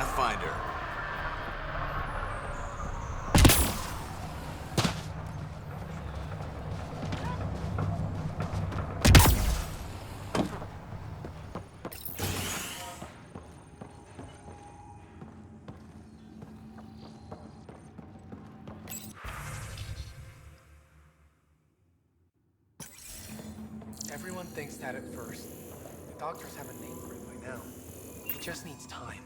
Pathfinder. Everyone thinks that at first. The doctors have a name for it by now. It just needs time.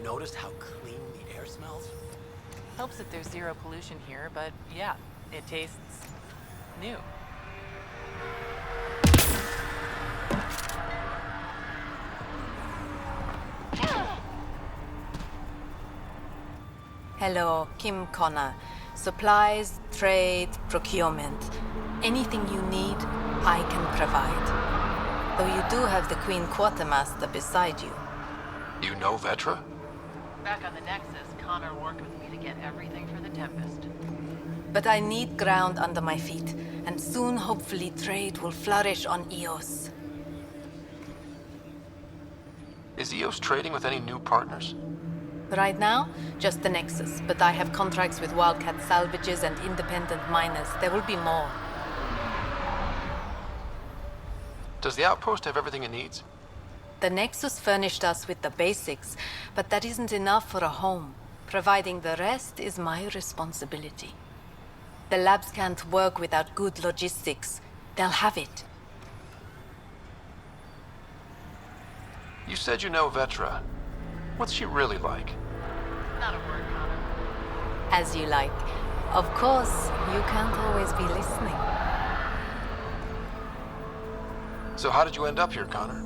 Noticed how clean the air smells? Helps that there's zero pollution here, but yeah, it tastes new. Hello, Kim Connor. Supplies, trade, procurement. Anything you need, I can provide. Though you do have the Queen Quartermaster beside you. You know Vetra? Back on the Nexus, Connor worked with me to get everything for the Tempest. But I need ground under my feet, and soon hopefully trade will flourish on Eos. Is EOS trading with any new partners? Right now, just the Nexus, but I have contracts with Wildcat salvages and independent miners. There will be more. Does the outpost have everything it needs? The Nexus furnished us with the basics, but that isn't enough for a home. Providing the rest is my responsibility. The labs can't work without good logistics. They'll have it. You said you know Vetra. What's she really like? Not a word, Connor. As you like. Of course, you can't always be listening. So how did you end up here, Connor?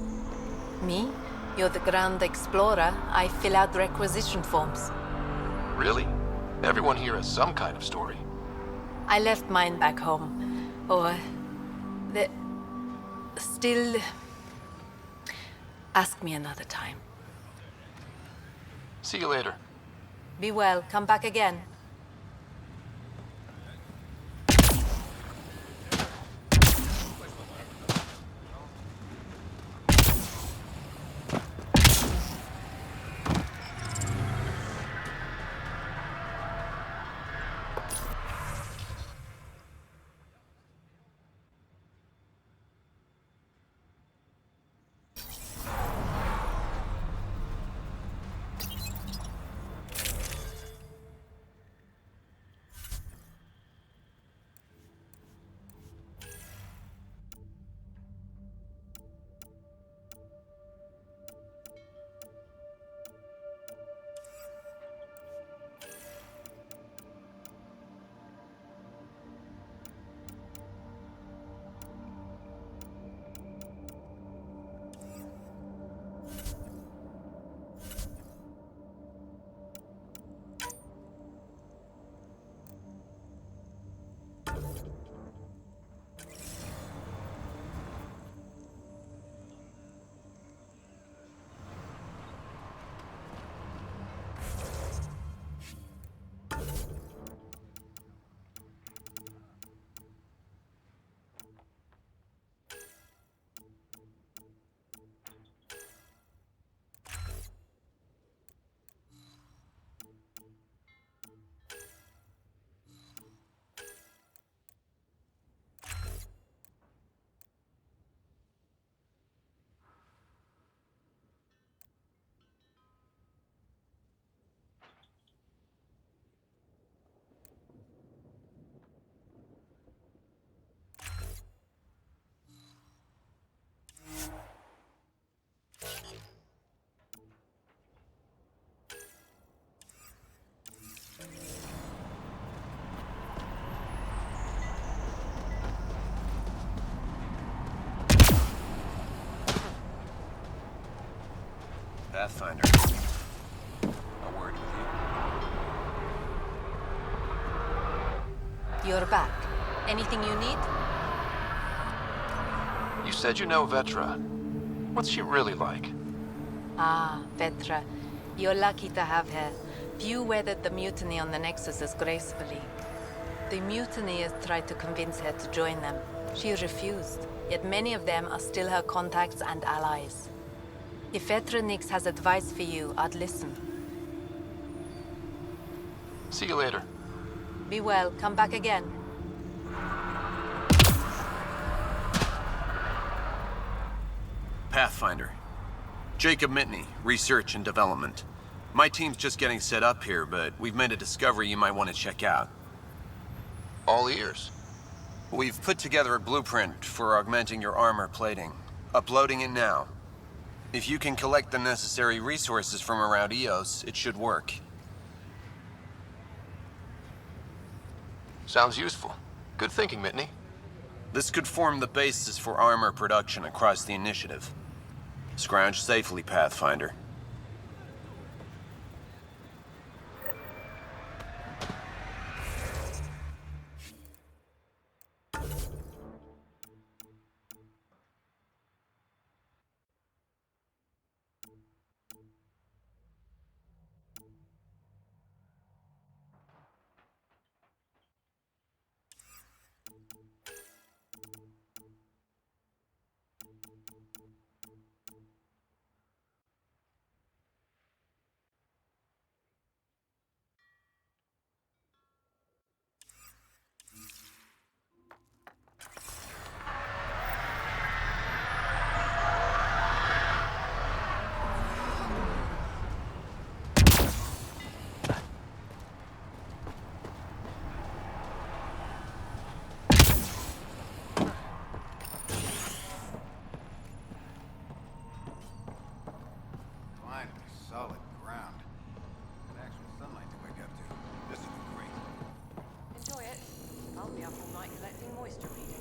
Me? You're the Grand Explorer. I fill out requisition forms. Really? Everyone here has some kind of story. I left mine back home. Or... Still... Ask me another time. See you later. Be well. Come back again. Pathfinder. A word with you. You're back. Anything you need? You said you know Vetra. What's she really like? Ah, Vetra. You're lucky to have her. Few weathered the mutiny on the Nexuses gracefully. The mutineers tried to convince her to join them. She refused, yet many of them are still her contacts and allies. If Vetra Nix has advice for you, I'd listen. See you later. Be well. Come back again. Pathfinder. Jacob Mitney, Research and Development. My team's just getting set up here, but we've made a discovery you might want to check out. All ears. We've put together a blueprint for augmenting your armor plating. Uploading it now. If you can collect the necessary resources from around EOS, it should work. Sounds useful. Good thinking, Mitney. This could form the basis for armor production across the initiative. Scrounge safely, Pathfinder. Solid ground. And actual sunlight to wake up to. This will be great. Enjoy it. I'll be up all night collecting moisture readings.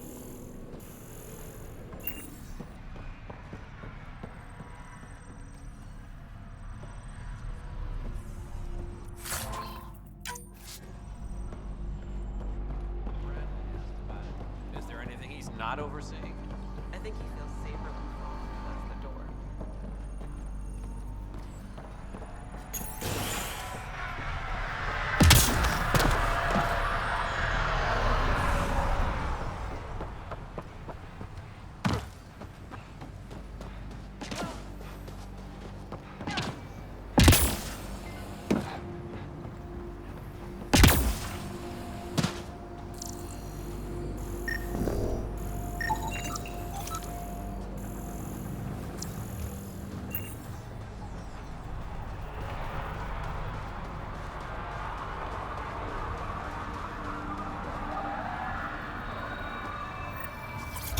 Is there anything he's not overseeing? I think he feels safer when that's the door.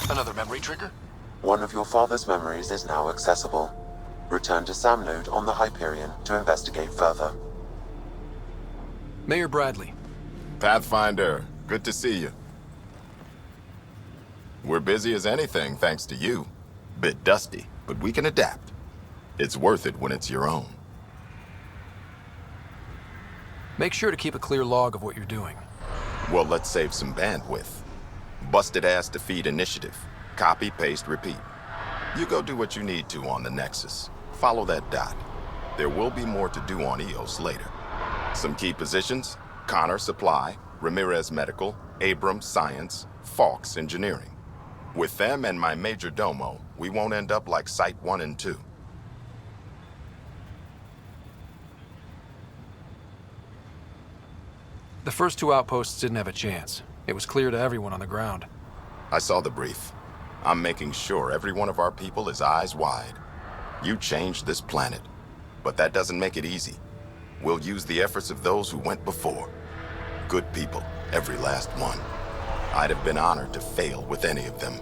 Another memory trigger? One of your father's memories is now accessible. Return to Sam Node on the Hyperion to investigate further. Mayor Bradley. Pathfinder, good to see you. We're busy as anything thanks to you. Bit dusty, but we can adapt. It's worth it when it's your own. Make sure to keep a clear log of what you're doing. Well, let's save some bandwidth. Busted ass defeat initiative. Copy, paste, repeat. You go do what you need to on the Nexus. Follow that dot. There will be more to do on EOS later. Some key positions: Connor Supply, Ramirez Medical, Abrams Science, Fawkes Engineering. With them and my major domo, we won't end up like Site 1 and 2. The first two outposts didn't have a chance. It was clear to everyone on the ground. I saw the brief. I'm making sure every one of our people is eyes wide. You changed this planet, but that doesn't make it easy. We'll use the efforts of those who went before. Good people, every last one. I'd have been honored to fail with any of them.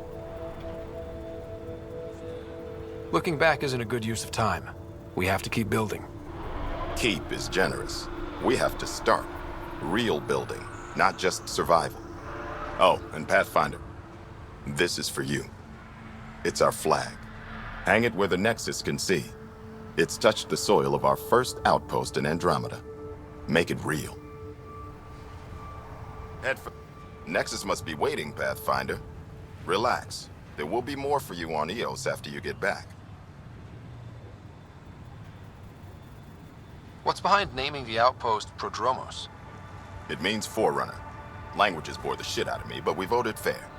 Looking back isn't a good use of time. We have to keep building. Keep is generous. We have to start. Real building, not just survival. Oh, and Pathfinder, this is for you. It's our flag. Hang it where the Nexus can see. It's touched the soil of our first outpost in Andromeda. Make it real. Head for... Nexus must be waiting, Pathfinder. Relax. There will be more for you on Eos after you get back. What's behind naming the outpost Prodromos? It means Forerunner. Languages bore the shit out of me, but we voted fair.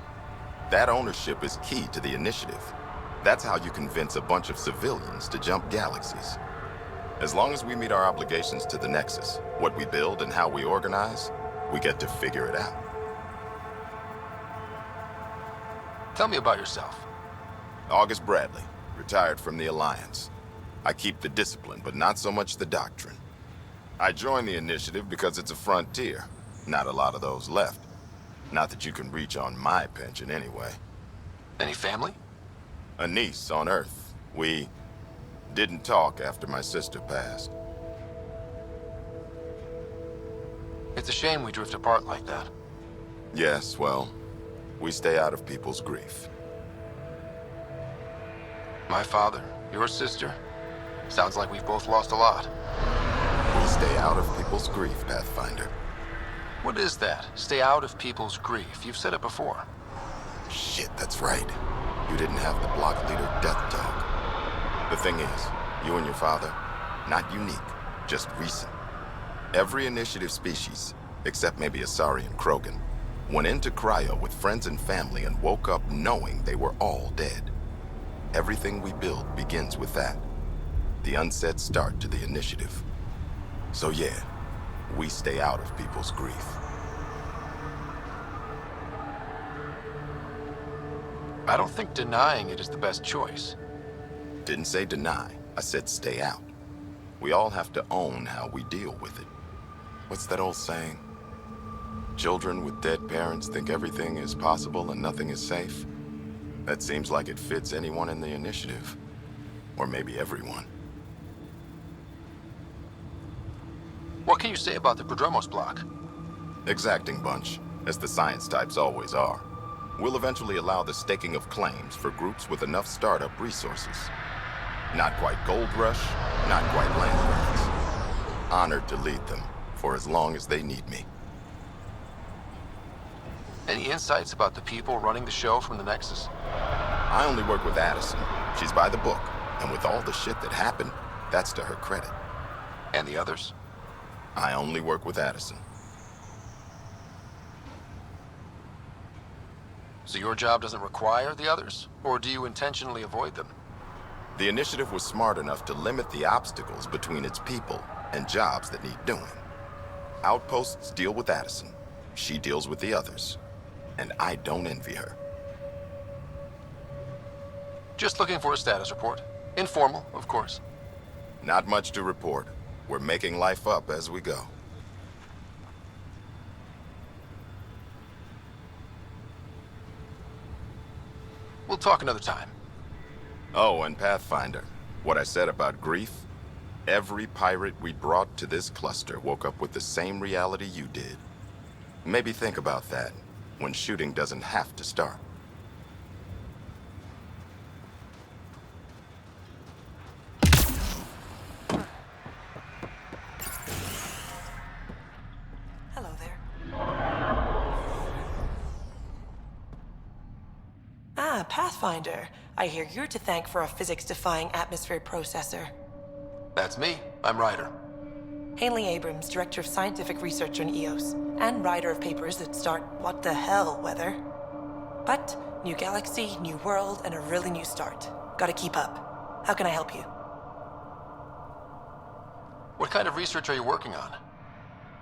That ownership is key to the initiative. That's how you convince a bunch of civilians to jump galaxies. As long as we meet our obligations to the Nexus, what we build and how we organize, we get to figure it out. Tell me about yourself. August Bradley, retired from the Alliance. I keep the discipline, but not so much the doctrine. I joined the initiative because it's a frontier. Not a lot of those left. Not that you can reach on my pension anyway. Any family? A niece on Earth. We didn't talk after my sister passed. It's a shame we drift apart like that. Yes, well, we stay out of people's grief. My father, your sister. Sounds like we've both lost a lot. We stay out of people's grief, Pathfinder. What is that? Stay out of people's grief. You've said it before. Shit, that's right. You didn't have the block leader death talk. The thing is, you and your father, not unique, just recent. Every initiative species, except maybe Asari and Krogan, went into cryo with friends and family and woke up knowing they were all dead. Everything we build begins with that. The unsaid start to the initiative. So yeah, we stay out of people's grief. I don't think denying it is the best choice. Didn't say deny, I said stay out. We all have to own how we deal with it. What's that old saying? Children with dead parents think everything is possible and nothing is safe? That seems like it fits anyone in the initiative. Or maybe everyone. What can you say about the Prodromos block? Exacting bunch, as the science types always are. We'll eventually allow the staking of claims for groups with enough startup resources. Not quite gold rush, not quite land grants. Honored to lead them, for as long as they need me. Any insights about the people running the show from the Nexus? I only work with Addison. She's by the book, and with all the shit that happened, that's to her credit. And the others? I only work with Addison. So your job doesn't require the others? Or do you intentionally avoid them? The initiative was smart enough to limit the obstacles between its people and jobs that need doing. Outposts deal with Addison. She deals with the others. And I don't envy her. Just looking for a status report. Informal, of course. Not much to report. We're making life up as we go. We'll talk another time. Oh, and Pathfinder, what I said about grief? Every pirate we brought to this cluster woke up with the same reality you did. Maybe think about that, when shooting doesn't have to start. Hello there. Ah, Pathfinder. I hear you're to thank for a physics-defying atmosphere processor. That's me. I'm Ryder. Hanley Abrams, Director of Scientific Research on EOS, and writer of papers that start what the hell weather. But, new galaxy, new world, and a really new start. Gotta keep up. How can I help you? What kind of research are you working on?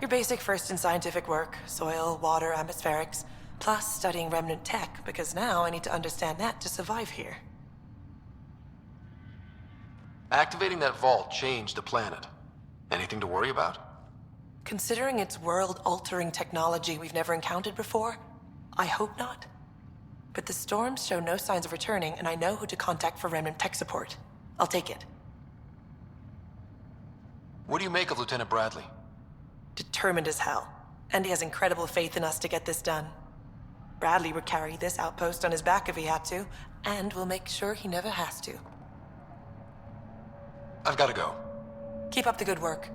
Your basic first in scientific work, soil, water, atmospherics, plus studying remnant tech, because now I need to understand that to survive here. Activating that vault changed the planet. Anything to worry about? Considering it's world-altering technology we've never encountered before, I hope not. But the storms show no signs of returning, and I know who to contact for remnant tech support. I'll take it. What do you make of Lieutenant Bradley? Determined as hell. And he has incredible faith in us to get this done. Bradley would carry this outpost on his back if he had to, and we'll make sure he never has to. I've got to go. Keep up the good work.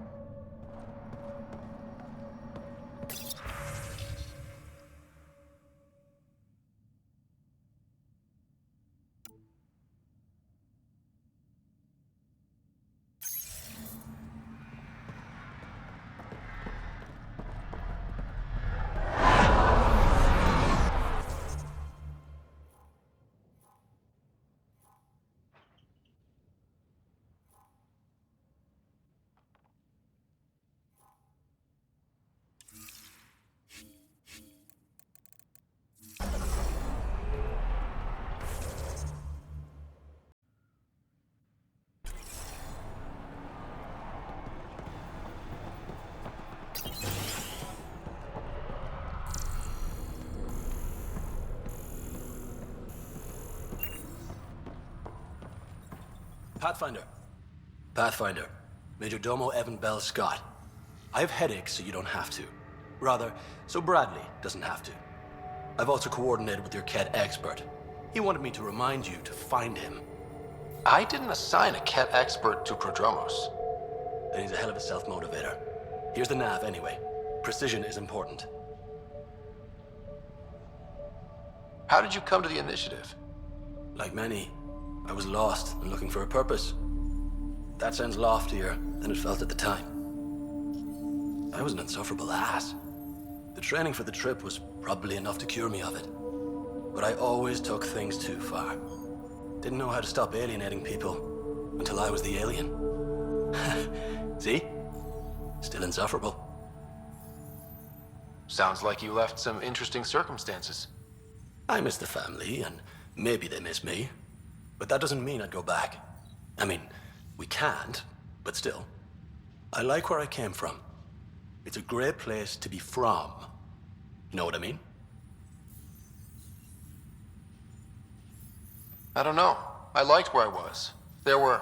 Pathfinder. Major Domo Evan Bell Scott. I have headaches, so you don't have to. Rather, so Bradley doesn't have to. I've also coordinated with your Ket expert. He wanted me to remind you to find him. I didn't assign a Ket expert to Prodromos. Then he's a hell of a self-motivator. Here's the nav anyway. Precision is important. How did you come to the initiative? Like many, I was lost and looking for a purpose. That sounds loftier than it felt at the time. I was an insufferable ass. The training for the trip was probably enough to cure me of it. But I always took things too far. Didn't know how to stop alienating people until I was the alien. See? Still insufferable. Sounds like you left some interesting circumstances. I miss the family, and maybe they miss me. But that doesn't mean I'd go back. I mean, we can't, but still. I like where I came from. It's a great place to be from. You know what I mean? I don't know. I liked where I was. There were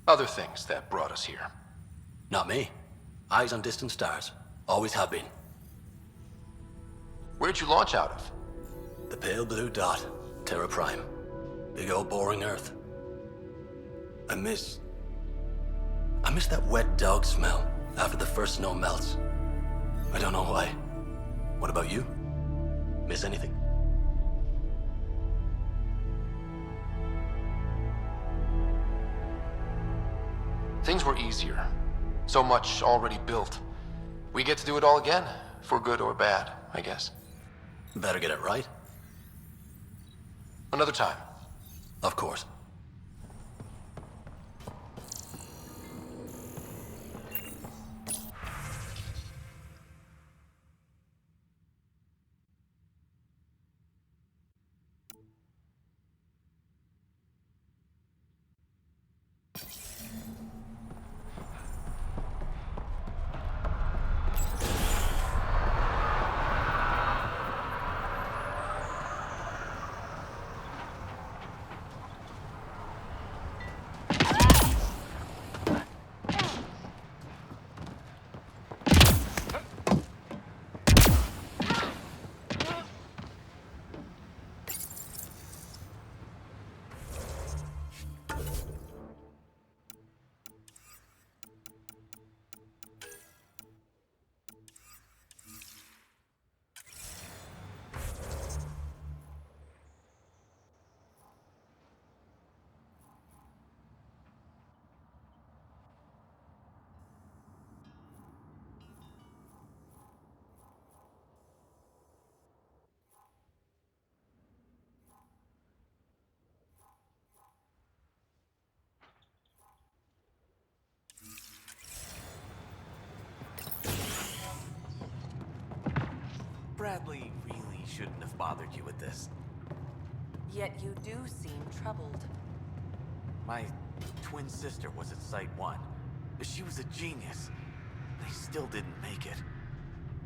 other things that brought us here. Not me. Eyes on distant stars. Always have been. Where'd you launch out of? The pale blue dot. Terra Prime. Big old boring Earth. I miss that wet dog smell after the first snow melts. I don't know why. What about you? Miss anything? Things were easier. So much already built. We get to do it all again, for good or bad, I guess. Better get it right. Another time. Of course. Bradley really shouldn't have bothered you with this. Yet you do seem troubled. My twin sister was at Site 1. She was a genius. They still didn't make it.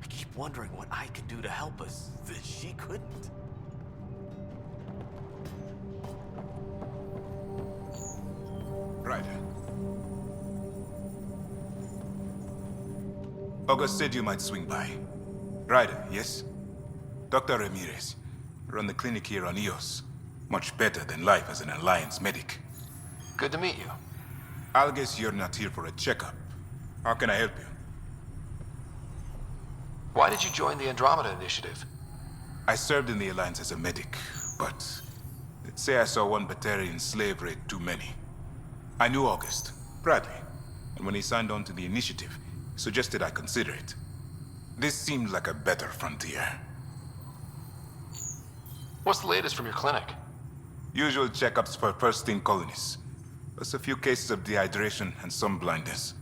I keep wondering what I could do to help us that she couldn't. Ryder. August said you might swing by. Ryder, yes? Dr. Ramirez. Run the clinic here on Eos. Much better than life as an Alliance medic. Good to meet you. I'll guess you're not here for a checkup. How can I help you? Why did you join the Andromeda Initiative? I served in the Alliance as a medic, but let's say I saw one Batarian slave raid too many. I knew August, Bradley, and when he signed on to the initiative, he suggested I consider it. This seemed like a better frontier. What's the latest from your clinic? Usual checkups for first-in colonists. Plus a few cases of dehydration and some blindness.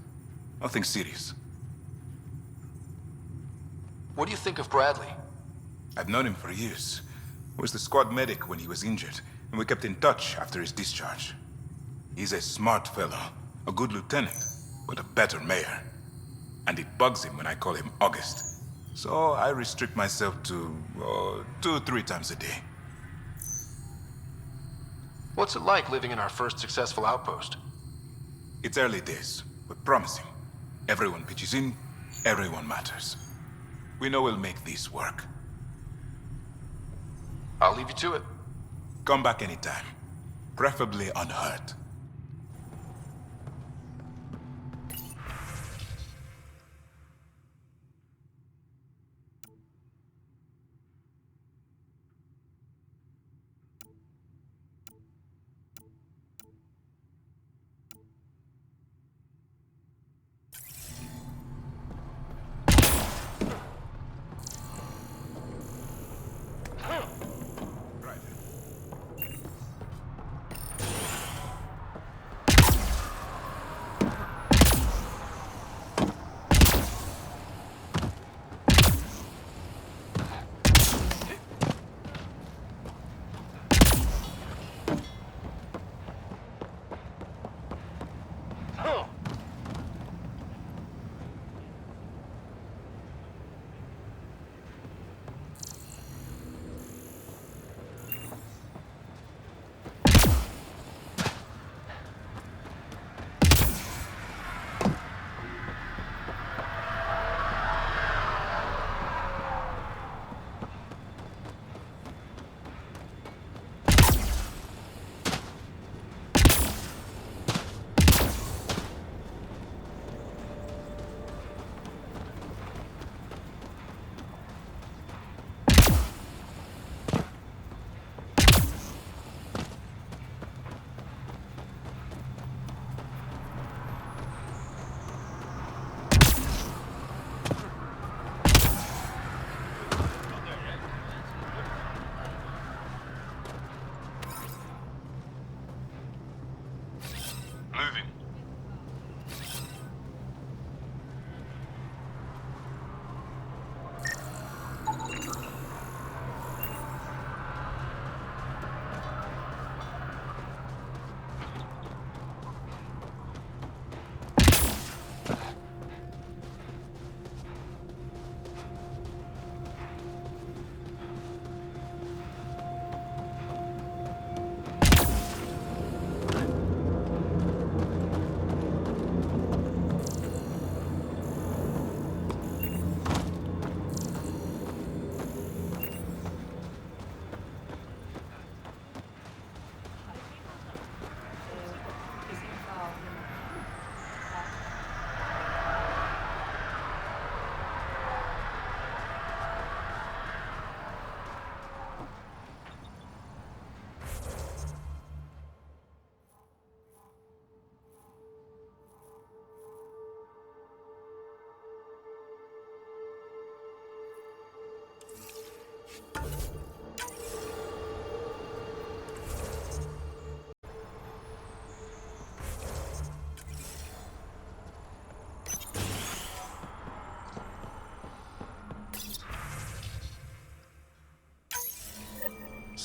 Nothing serious. What do you think of Bradley? I've known him for years. I was the squad medic when he was injured, and we kept in touch after his discharge. He's a smart fellow, a good lieutenant, but a better mayor. And it bugs him when I call him August. So I restrict myself to 2-3 times a day. What's it like living in our first successful outpost? It's early days, but promising. Everyone pitches in, everyone matters. We know we'll make this work. I'll leave you to it. Come back anytime. Preferably unhurt.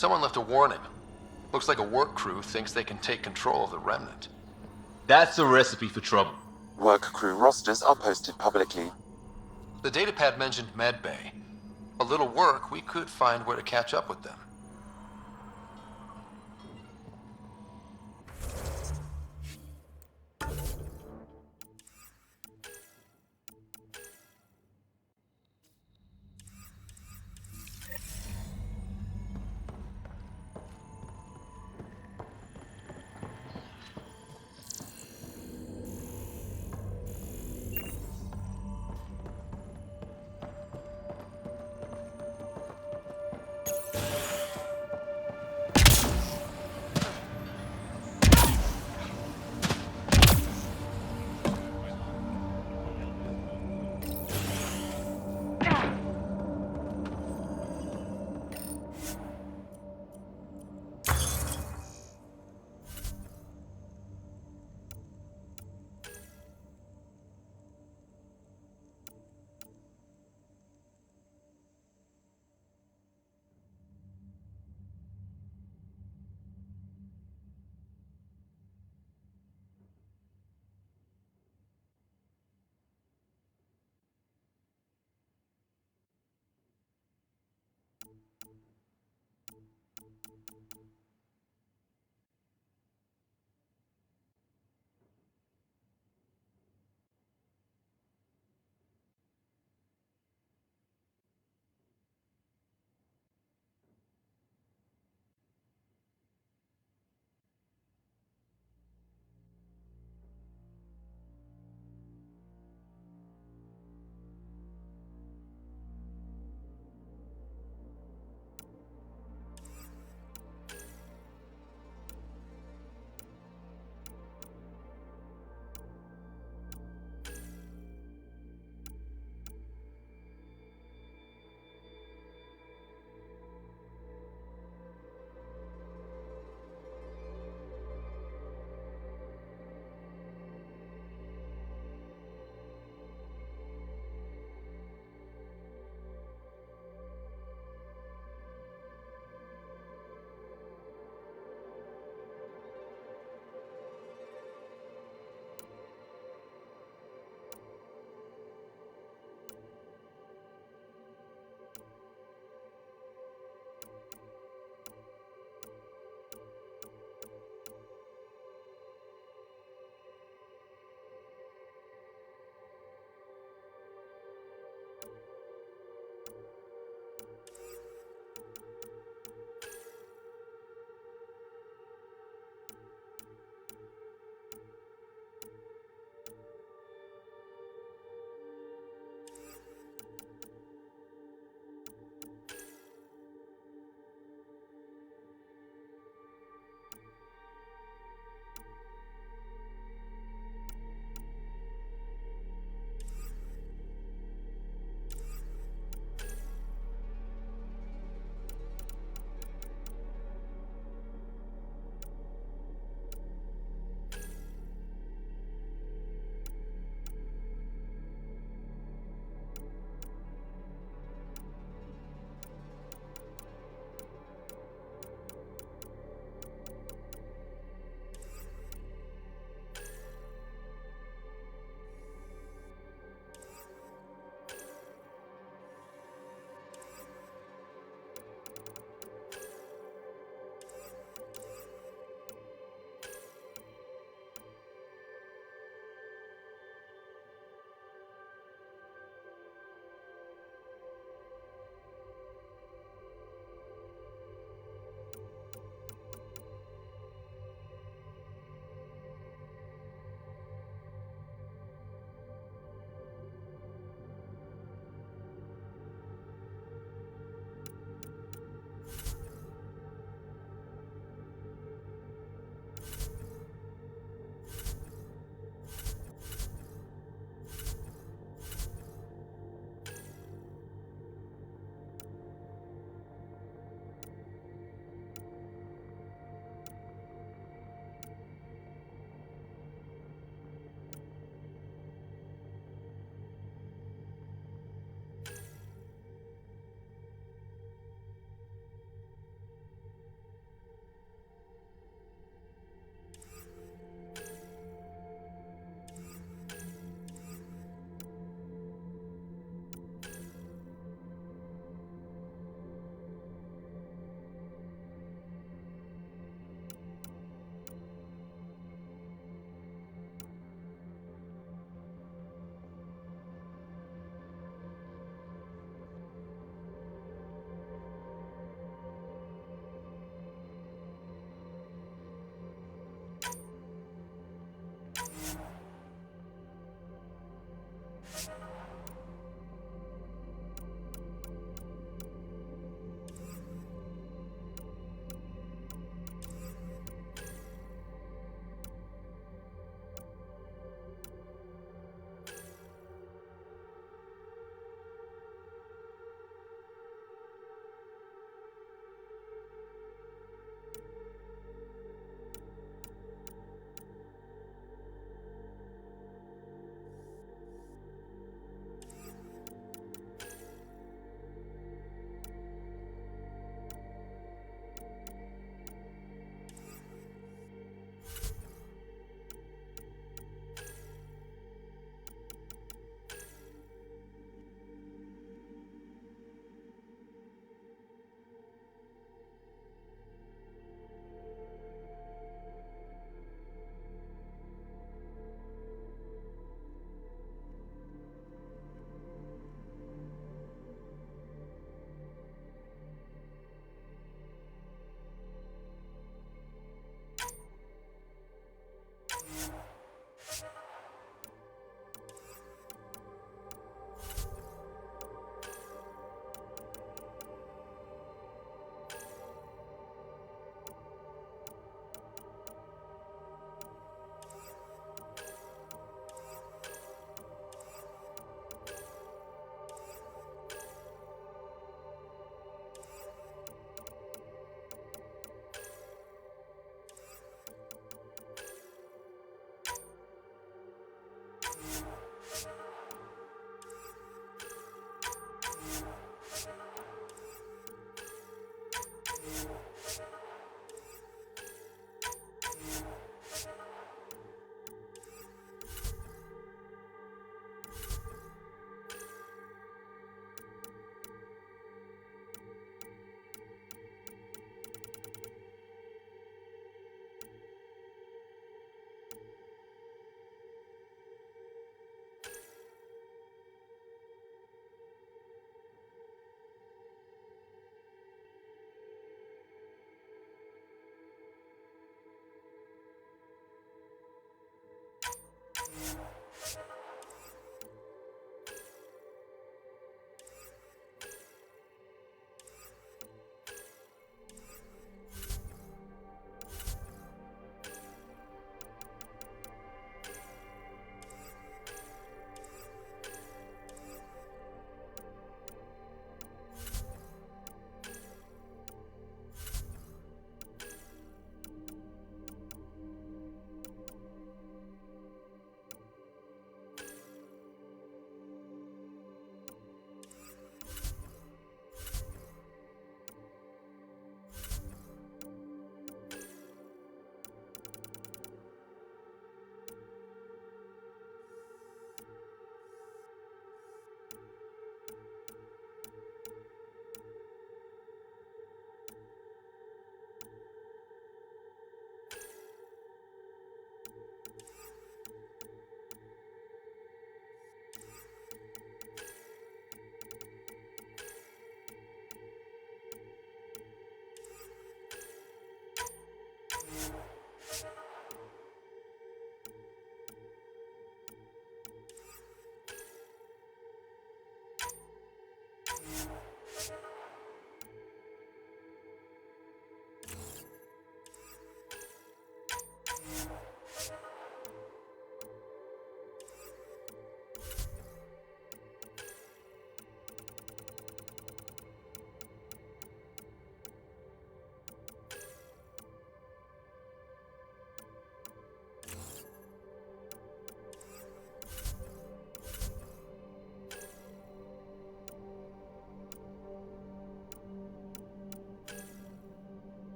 Someone left a warning. Looks like a work crew thinks they can take control of the remnant. That's a recipe for trouble. Work crew rosters are posted publicly. The datapad mentioned medbay. A little work, we could find where to catch up with them.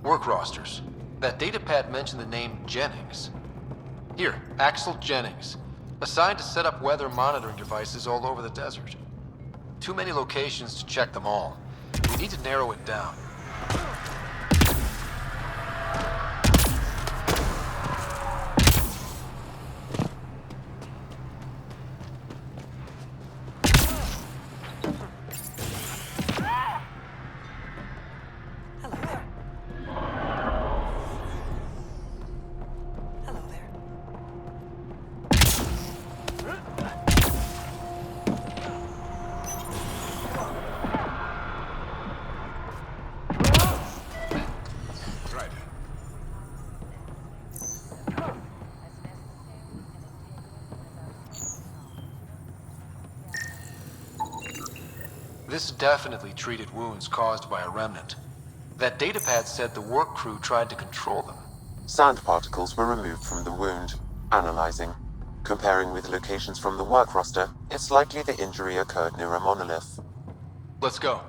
Work rosters. That datapad mentioned the name Jennings. Here, Axel Jennings. Assigned to set up weather monitoring devices all over the desert. Too many locations to check them all. We need to narrow it down. This definitely treated wounds caused by a remnant. That datapad said the work crew tried to control them. Sand particles were removed from the wound. Analyzing. Comparing with locations from the work roster, it's likely the injury occurred near a monolith. Let's go.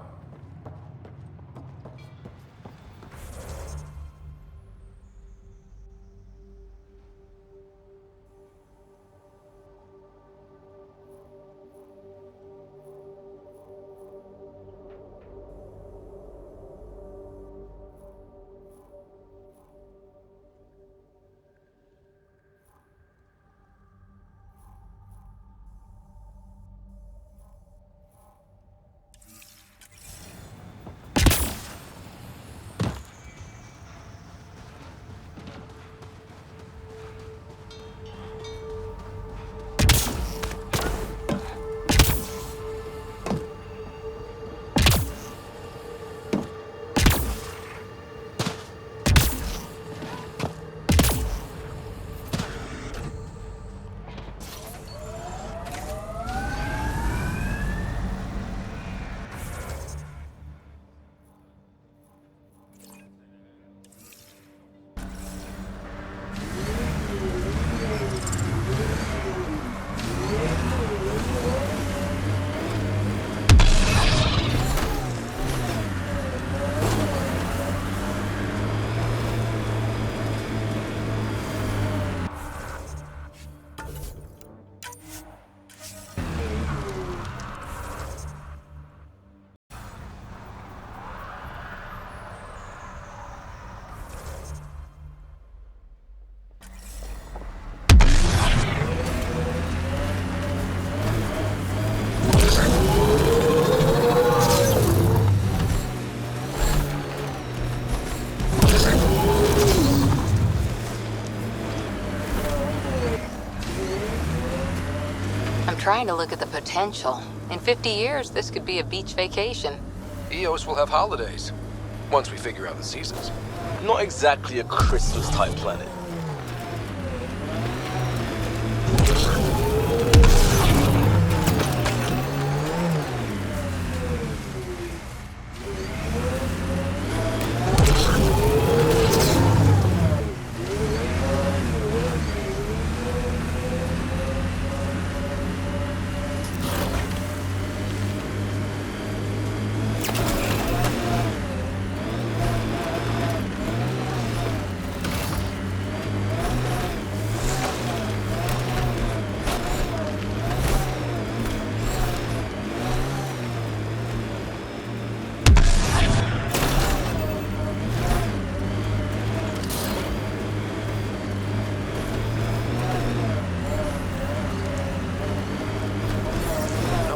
Trying to look at the potential. In 50 years, this could be a beach vacation. EOS will have holidays, once we figure out the seasons. Not exactly a Christmas-type planet.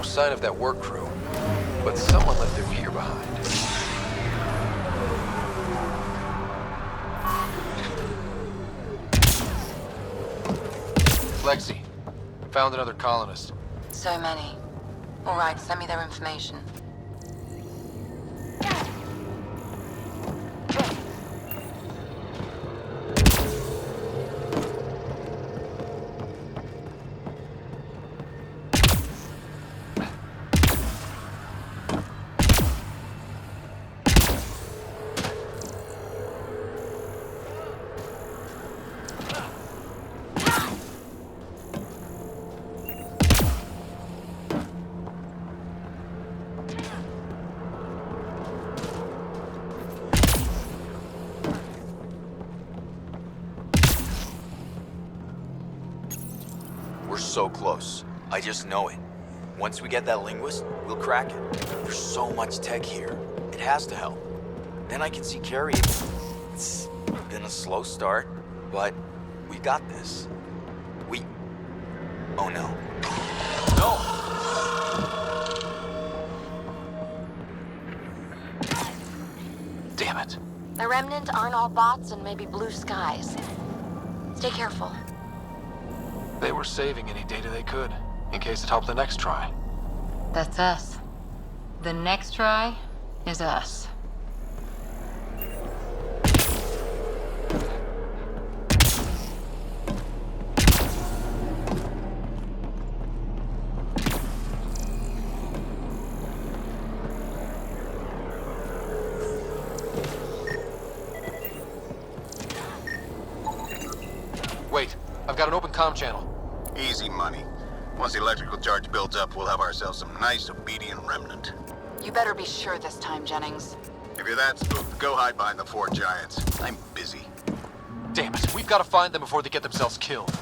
Sign of that work crew, but someone left their gear behind. Lexi, found another colonist. So many. All right, send me their information. so close. I just know it. Once we get that linguist, we'll crack it. There's so much tech here. It has to help. Then I can see Carrie. It's been a slow start, but we got this. Oh no. No! Damn it. The Remnant aren't all bots and maybe blue skies. Stay careful. They were saving any data they could, in case it helped the next try. That's us. The next try is us. Wait, I've got an open comm channel. Easy money. Once the electrical charge builds up, we'll have ourselves some nice obedient remnant. You better be sure this time, Jennings. If you're that spooked, go hide behind the four giants. I'm busy. Damn it, we've got to find them before they get themselves killed.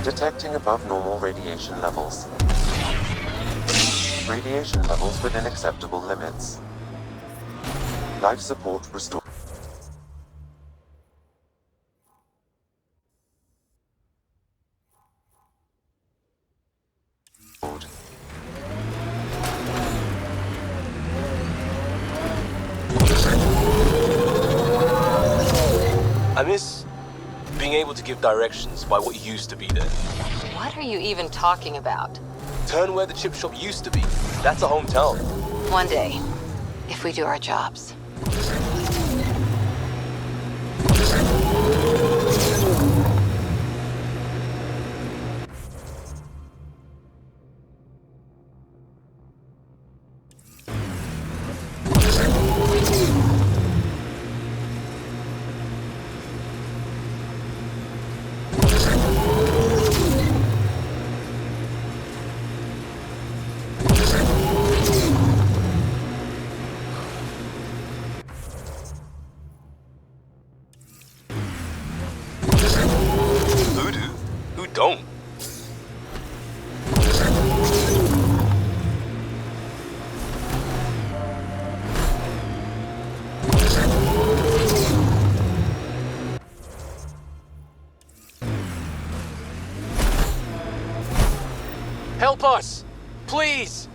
Detecting above normal radiation levels. Radiation levels within acceptable limits. Life support restored. I miss being able to give directions by what used to be there. What are you even talking about? Turn where the chip shop used to be. That's a hometown. One day, if we do our jobs. Don't. Help us! Please!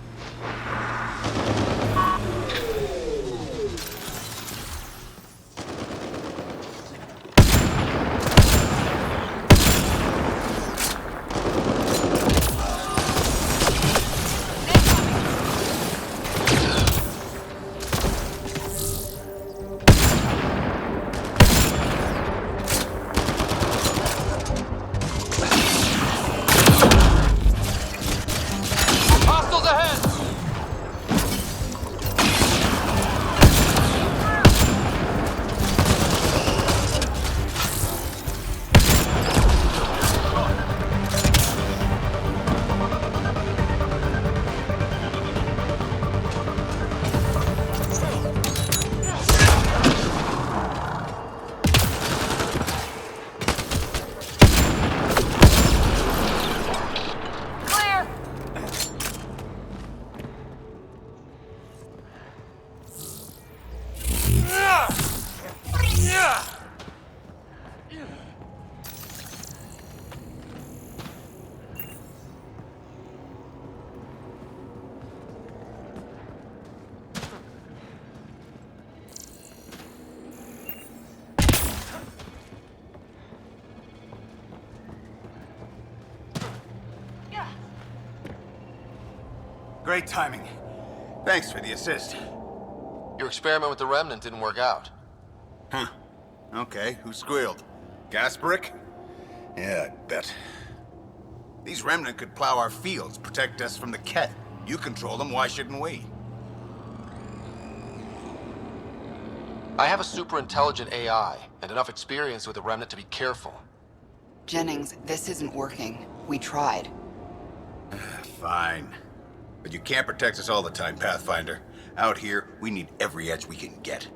Hostiles ahead! Great timing. Thanks for the assist. Your experiment with the Remnant didn't work out. Huh. Okay, who squealed? Gasparic? Yeah, I bet. These Remnant could plow our fields, protect us from the Ket. You control them, why shouldn't we? I have a super intelligent AI and enough experience with the Remnant to be careful. Jennings, this isn't working. We tried. Fine. But you can't protect us all the time, Pathfinder. Out here, we need every edge we can get.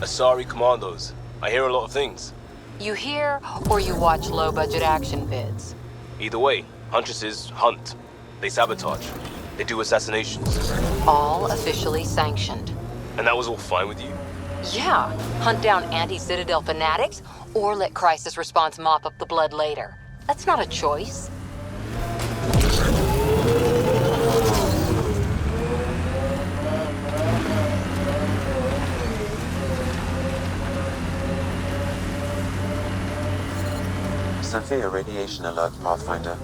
Asari commandos. I hear a lot of things. You hear or you watch low-budget action vids? Either way, Huntresses hunt. They sabotage. They do assassinations. All officially sanctioned. And that was all fine with you? Yeah, hunt down anti-Citadel fanatics, or let crisis response mop up the blood later. That's not a choice. Severe radiation alert, Pathfinder.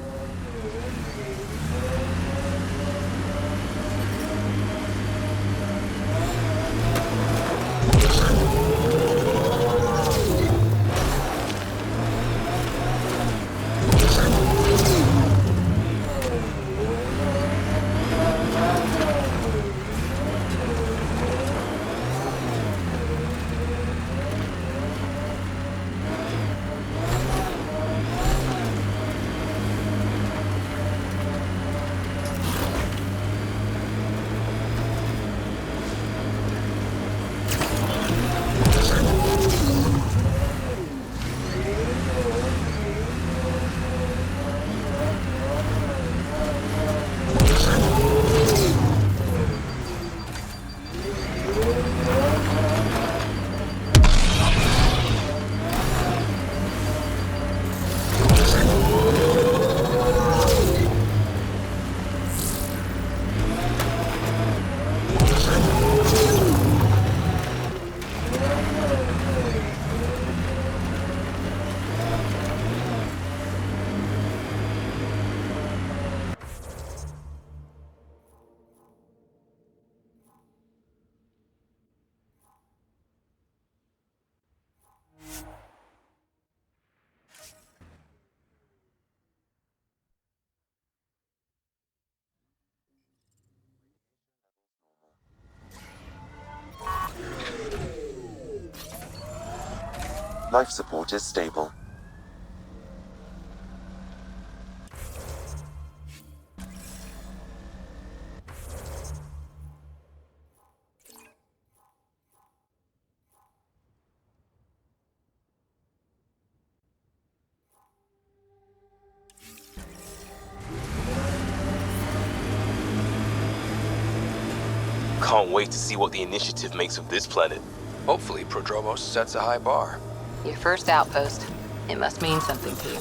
Life support is stable. Can't wait to see what the initiative makes of this planet. Hopefully, Prodromos sets a high bar. Your first outpost. It must mean something to you.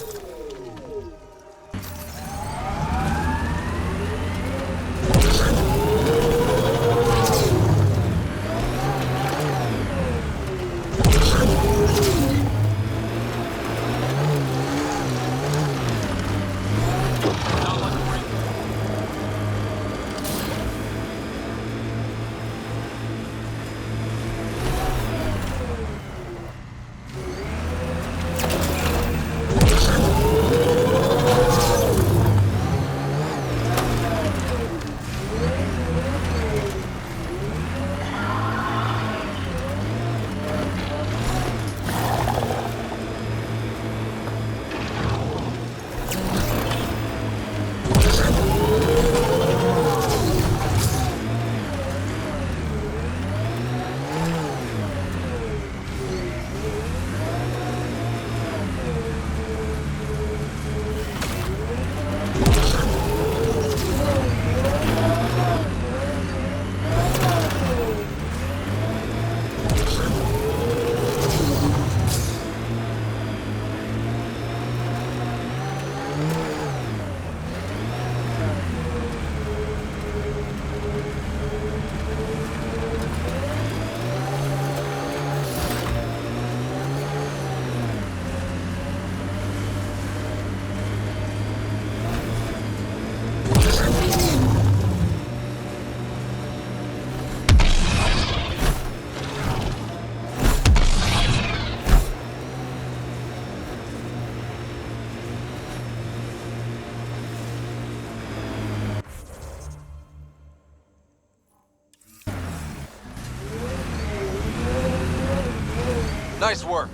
Nice work.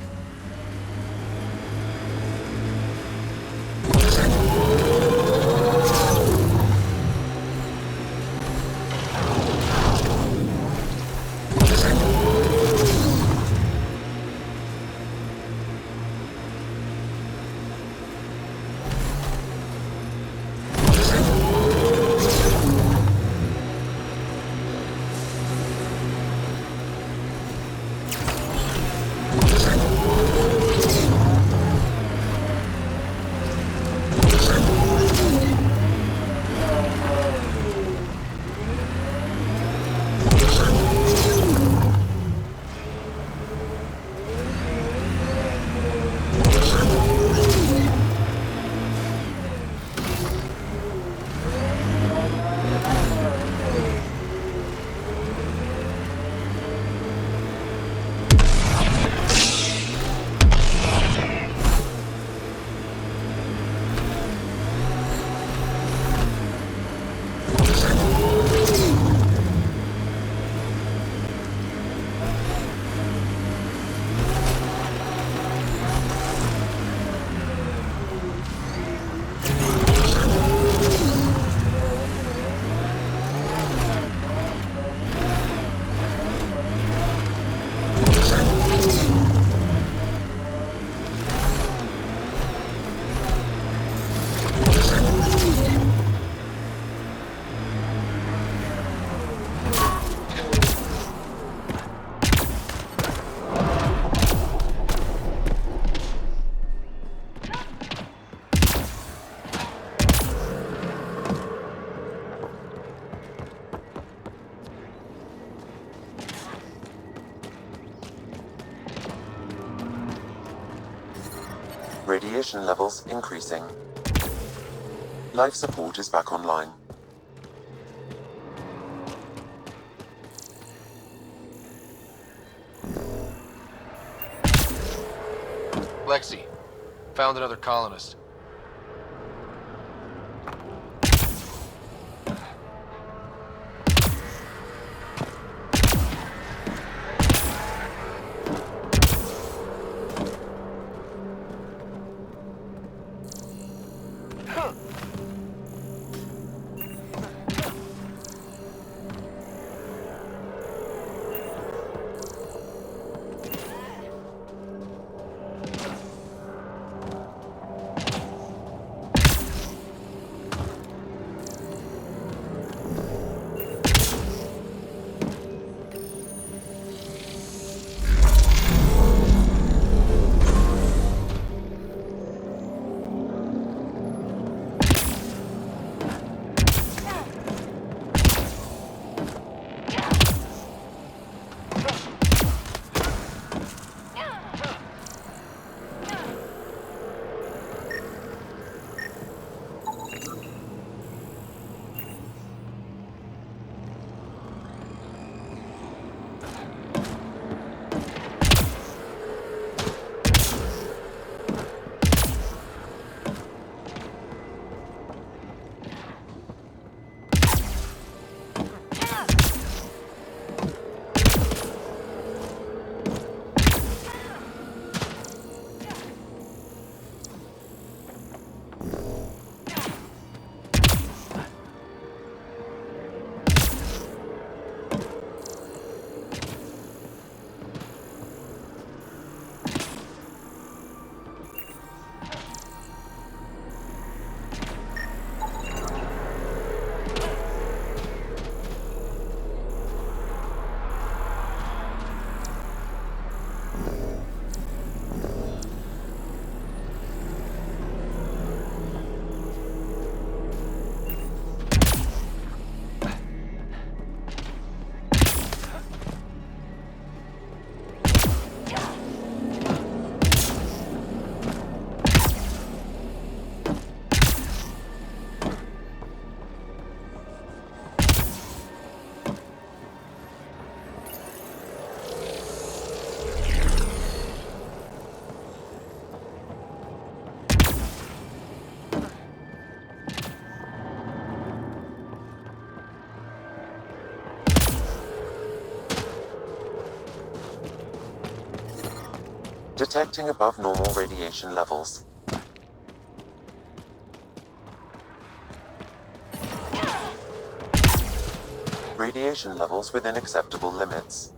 Radiation levels increasing. Life support is back online. Lexi, found another colonist. Detecting above normal radiation levels. Radiation levels within acceptable limits.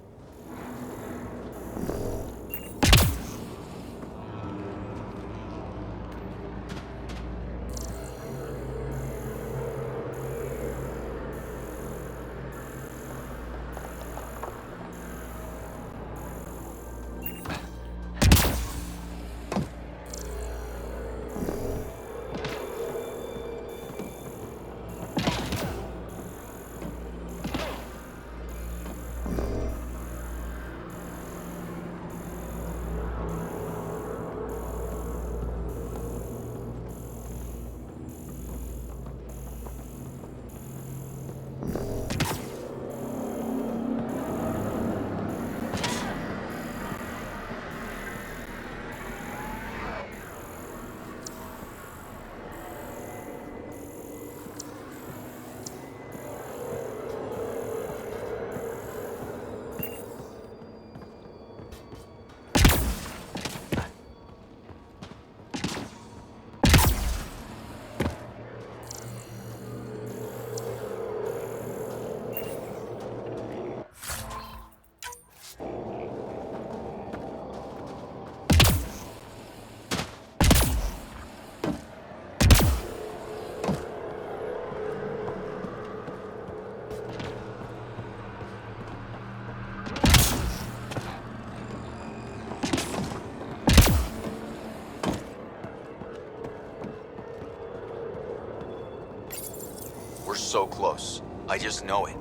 We're so close. I just know it.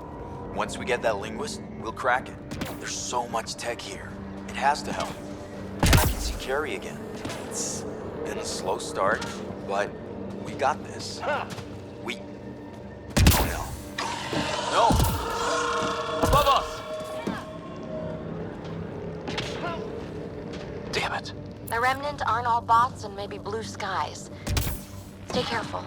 Once we get that linguist, we'll crack it. There's so much tech here. It has to help. And I can see Carrie again. It's been a slow start, but we got this. We... Oh no. No! Above us! Damn it. The Remnant aren't all bots and maybe blue skies. Stay careful.